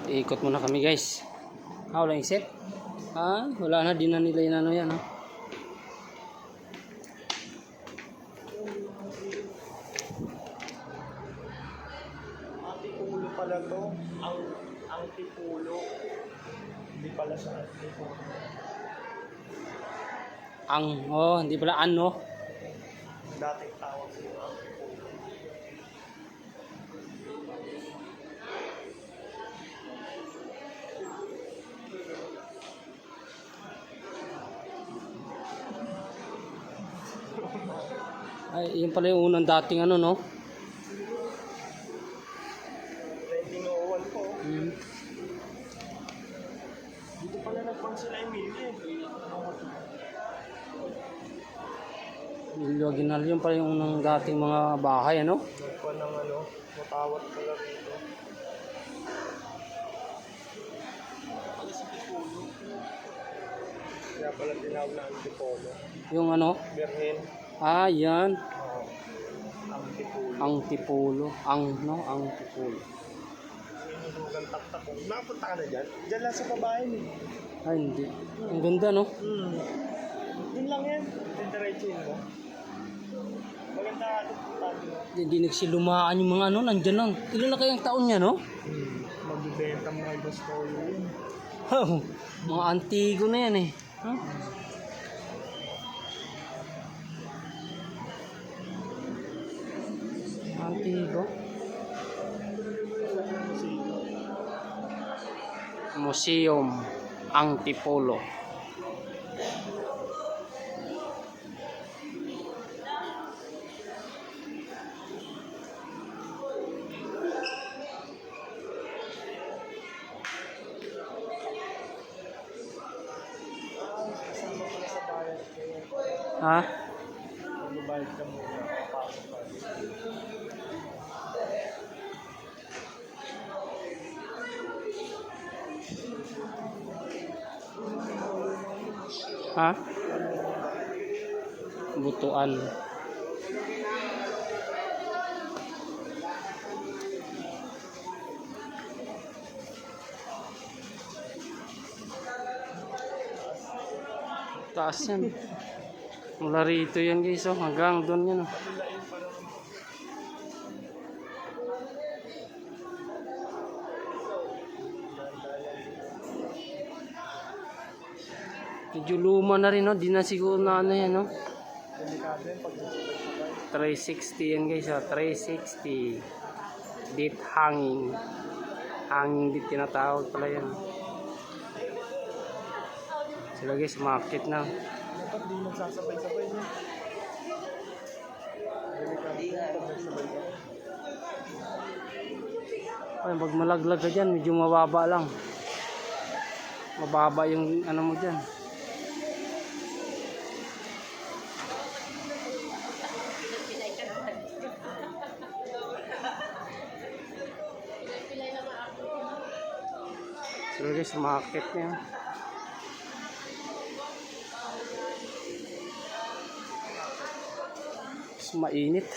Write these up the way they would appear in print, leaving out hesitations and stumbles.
Ikot muna kami guys. Walang isip. Wala na, din na nila inano yan. Antipulo pala to. Ang tipulo. Hindi pala siya antipulo. Hindi pala ano. Dating tawag ko ang tipulo. Ay, yun pala yung unang dating ano, no? Trending o ko. Dito pala nagpang sila Emilio. Yung original yun pala yung unang dating mga bahay, ano? Nagpang ng matawat pala rito. Pala si Tipulo. Kaya pala tinawag na Antipolo. Yung ano? Birhen. Yan. Oo. Antipulo. Ang tipulo. Ang tipulo. Sinusugan taktak ko. Napunta ka na dyan? Dyan lang sa babae eh. Ay, hindi. Ang ganda, no? Yun lang yan. Diretso yun mo. Maganda ka ito punta dito. Hindi nagsilumaan yung mga ano, nandyan lang. Ilan na kayang taon niya, no? Magbibenta mga iba story yun. Mga antigo na yan eh. Antigo. Museum Antipolo. Kasama ko na sa bayad kayo. Magbabayad ka muna. Papasok ka. Butuan. Taas yan. Mula rito yan guys, hanggang doon yan. Medyo luma na rin, no? Di na siguro na ano yan, no? Delikado yun pag nasubay-subay. 360 yan guys, 360. Deep hanging. Hanging deep tinatawag pala yan. Sila guys, market na. Dapat di nagsasabay-sabay yun. Delikado yun pag nagsabay-sabay. Ay, pag malaglag ka dyan, medyo mababa lang. Mababa yung ano mo dyan. So guys, market niya. Mas mainit.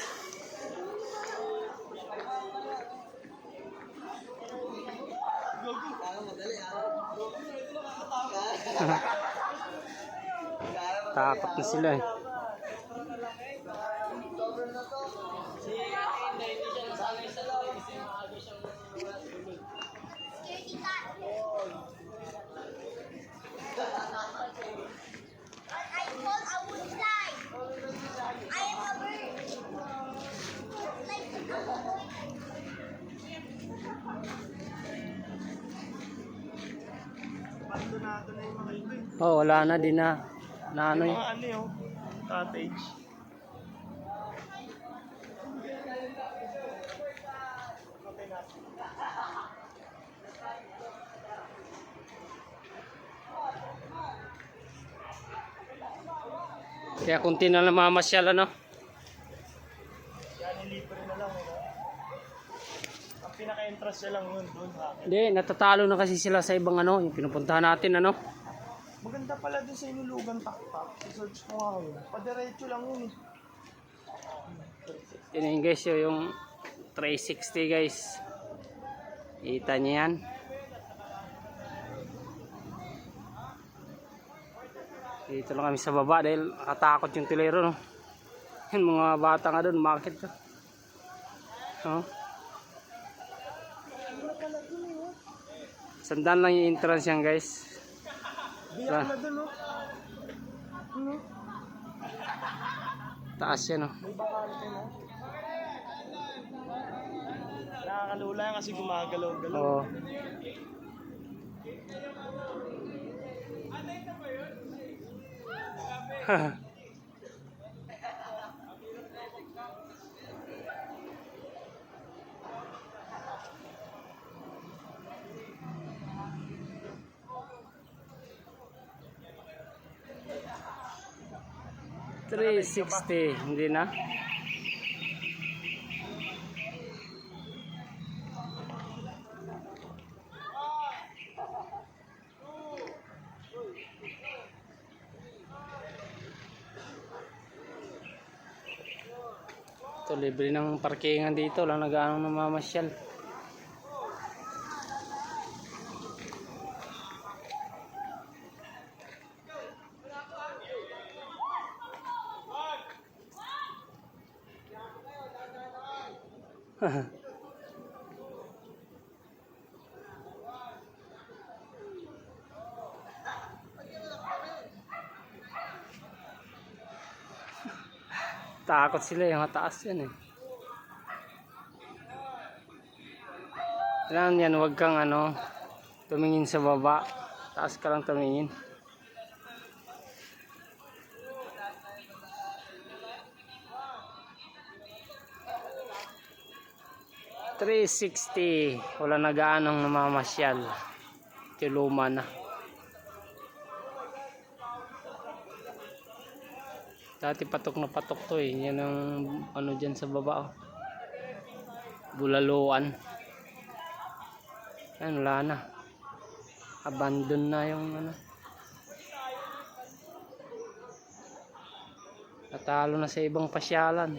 Takot na sila eh. Abandonado na yung mga ito eh. Wala na din na. Na ano Yung eh. mga ano yun, cottage. Kaya kunti na lang mamasyal, ano? Yan, libre na lang. Ang pinaka-entrance niya lang yun, doon ha. Hindi, natatalo na kasi sila sa ibang ano, yung pinupuntahan natin, ano? Maganda pala doon sa Inulugan Taktak. I-search mo nga yun. Padiretso lang yun eh. Yun guys, yung 360 guys. Kita niyo yan. Dito lang kami sa baba dahil nakatakot yung tilero, no? Yung mga bata nga doon, market to. Oh. Sandaan lang yung entrance yan, guys. Biyak na dun, no? Ano? Taas yan, no? May bakante, no? Nakakalula yan kasi gumagalaw-galaw. Oo. $360, hindi na. Ito, libre ng parkingan dito, lang nag-aanong namamasyal. Takot sila, yung mataas yan eh. Kailangan yan, huwag kang ano, tumingin sa baba. Taas ka lang tumingin. $360, wala na gaanong namamasyal. Ito luma na. Dati patok na patok to eh. Yan ang ano dyan sa baba, oh. Bulaluan. Ayan, wala na. Abandon na yung ano. Natalo na sa ibang pasyalan.